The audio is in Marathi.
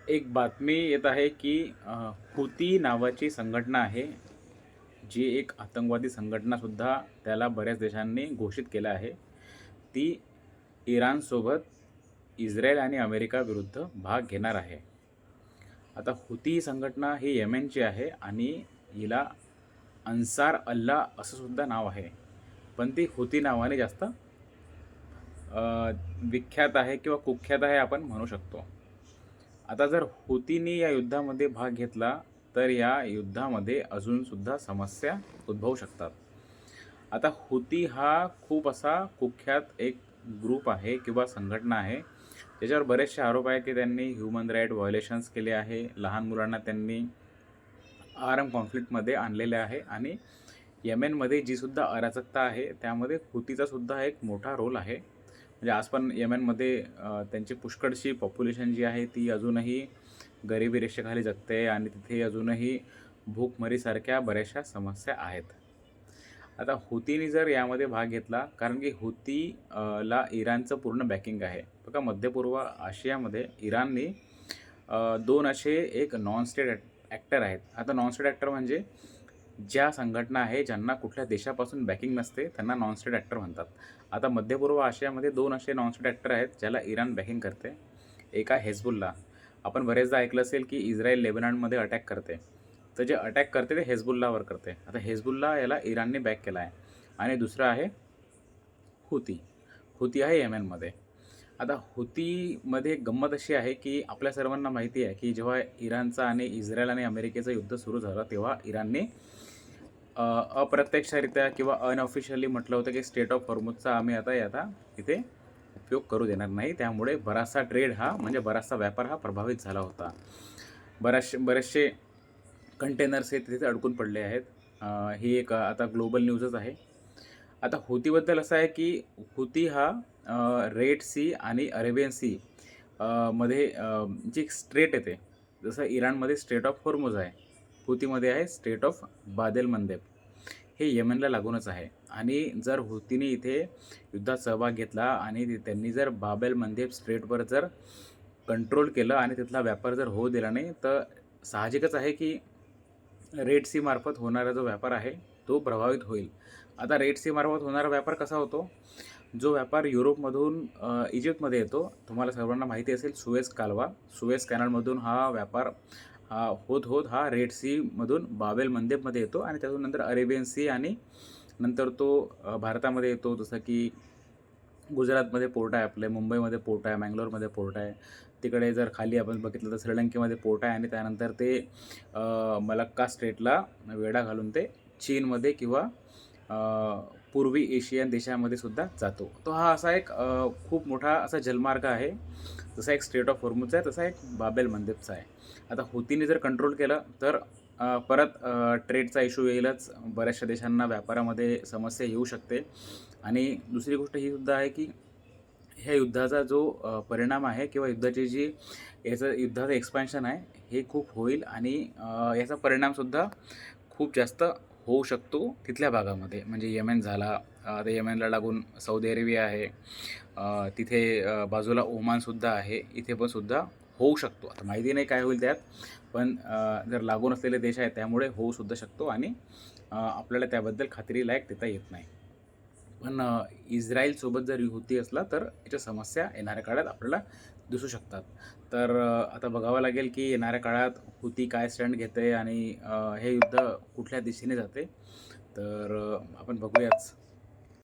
एक बातमी येत आहे की हुती नावाची संघटना आहे, जी एक आतंकवादी संघटनासुद्धा त्याला बऱ्याच देशांनी घोषित केलं आहे. ती इराणसोबत इस्रायल आणि अमेरिका विरुद्ध भाग घेणार आहे. आता हुती ही संघटना ही येमेनची आहे आणि हिला अन्सार अल्लाह असं सुद्धा नाव आहे. पण ती हुती नावाने जास्त विख्यात आहे किंवा कुख्यात आहे आपण म्हणू शकतो. आता जर हुतींनी या युद्धामध्ये भाग घेतला, तर या युद्धामध्ये अजूनसुद्धा समस्या उद्भवू शकतात. आता हुती हा खूप असा कुख्यात एक ग्रुप आहे किंवा संघटना आहे, ज्याच्यावर बरेचसे आरोप आहेत की त्यांनी ह्युमन राईट व्हायोलेशन्स केले आहे. लहान मुलांना त्यांनी आर्म कॉन्फ्लिक्टमध्ये आणलेले आहे आणि येमेनमध्ये जी सुद्धा अराजकता आहे, त्यामध्ये हुतीचा सुद्धा एक मोठा रोल आहे. म्हणजे आज पण येमेनमध्ये त्यांची पुष्कळशी पॉप्युलेशन जी आहे ती अजूनही गरिबी रेषेखाली जगते आणि तिथे अजूनही भूकमरीसारख्या बऱ्याचशा समस्या आहेत. आता हुतीनी जर यामध्ये भाग घेतला, कारण की ला इराणचं पूर्ण बॅकिंग आहे. बघा मध्यपूर्व आशियामध्ये इराणने 2 असे एक नॉन स्टेट ॲक्टर आहेत. आता नॉन स्टेट ॲक्टर म्हणजे ज्या संघटना आहे ज्यांना कुठल्या देशापासून बॅकिंग नसते, त्यांना नॉन स्टेट ॲक्टर म्हणतात. आता मध्यपूर्व आशियामध्ये 2 असे नॉन स्टेट ॲक्टर आहेत, ज्याला इराण बॅकिंग करते. एक आहे हेझबुल्ला. आपण बरेचदा ऐकलं असेल की इस्रायल लेबनॉनमध्ये अटॅक करते. तर जे अटॅक करते ते हेझबुल्लावर करते. आता हेझबुल्ला याला इराणने बॅक केला आहे. आणि दुसरं आहे हुती. हुती आहे येमेनमध्ये. आता हुतीमध्ये एक गंमत अशी आहे की आपल्या सर्वांना माहिती आहे की जेव्हा इराणचा आणि इस्रायल आणि अमेरिकेचं युद्ध सुरू झालं, तेव्हा इराणने अप्रत्यक्षरित्या किंवा अनऑफिशियली म्हटलं होतं की स्टेट ऑफ हॉर्मुझचा आम्ही आता इथे उपयोग करू देणार नाही. त्यामुळे बराचसा ट्रेड हा म्हणजे बराचसा व्यापार हा प्रभावित झाला होता. बरेचसे कंटेनर्स हे तिथे अडकून पडले आहेत. ही एक आता ग्लोबल न्यूजच आहे. आता हुतीबद्दल असं आहे की हुती हा रेड सी आणि अरेबियन सी मध्ये जी एक स्ट्रेट येते, जसं इराणमध्ये स्ट्रेट ऑफ हॉर्मुझ आहे, हुतीमध्ये आहे स्ट्रेट ऑफ बादेल मंदेब. हे येमेनला लागूनच आहे आणि जर हुतीने इथे युद्धात सहभाग घेतला आणि त्यांनी जर बाब एल मंदेब स्ट्रेटवर जर कंट्रोल केलं आणि तिथला व्यापार जर होऊ दिला नाही, तर साहजिकच आहे की रेड सी मार्फत होणारा जो व्यापार आहे तो प्रभावित होईल. आता रेड सी मार्फत होणारा व्यापार कसा होतो? जो व्यापार युरोपमधून इजिप्तमध्ये येतो, तुम्हाला सर्वांना माहिती असेल सुएझ कालवा, सुएझ कॅनलमधून हा व्यापार होत हा रेड सीमधून बाब एल मंदेबमध्ये येतो आणि त्यातून नंतर अरेबियन सी आणि नंतर तो भारतामध्ये येतो. जसं की गुजरातमध्ये पोर्ट आहे आपले, मुंबईमध्ये पोर्ट आहे, मंगलोरमध्ये पोर्ट आहे. तिकडे जर खाली आपण बघितलं तर श्रीलंकेमध्ये पोर्ट आहे आणि त्यानंतर ते मलक्का स्टेटला वेढा घालून ते चीनमध्ये किंवा पूर्वी एशियन देशामध्ये सुद्धा जातो. तो हा असा एक खूप मोठा असा जलमार्ग आहे. जसा एक स्ट्रेट ऑफ हॉर्मुझचा आहे, तसा एक बाब एल मंदेबचा आहे. आता हुतीने जर कंट्रोल केलं तर परत ट्रेडचा इश्यू येईलच. बऱ्याचशा देशांना व्यापारामध्ये समस्या येऊ शकते आणि दुसरी गोष्ट ही सुद्धा आहे की ह्या युद्धाचा जो परिणाम आहे किंवा युद्धाची जी युद्धाचं एक्सपान्शन आहे, हे खूप होईल आणि याचा परिणामसुद्धा खूप जास्त होऊ शकतो तिथल्या भागामध्ये. म्हणजे येमेन झाला, आता येमेनला लागून सौदी अरेबिया आहे, तिथे बाजूला ओमानसुद्धा आहे, इथे पण सुद्धा होऊ शकतो. आता माहिती नाही काय होईल त्यात, पण जर लागून असलेले देश आहेत त्यामुळे होऊ सुद्धा शकतो आणि आपल्याला त्याबद्दल खात्रीलायक देता येत नाही. पण इस्राईलसोबत जर हुती असला तर याच्या समस्या येणाऱ्या काळात आपल्याला दिसू शकतात. तर आता बघावं लागेल की येणाऱ्या काळात हुती काय स्टँड घेते आणि हे युद्ध कुठल्या दिशेने जाते. तर आपण बघूयाच.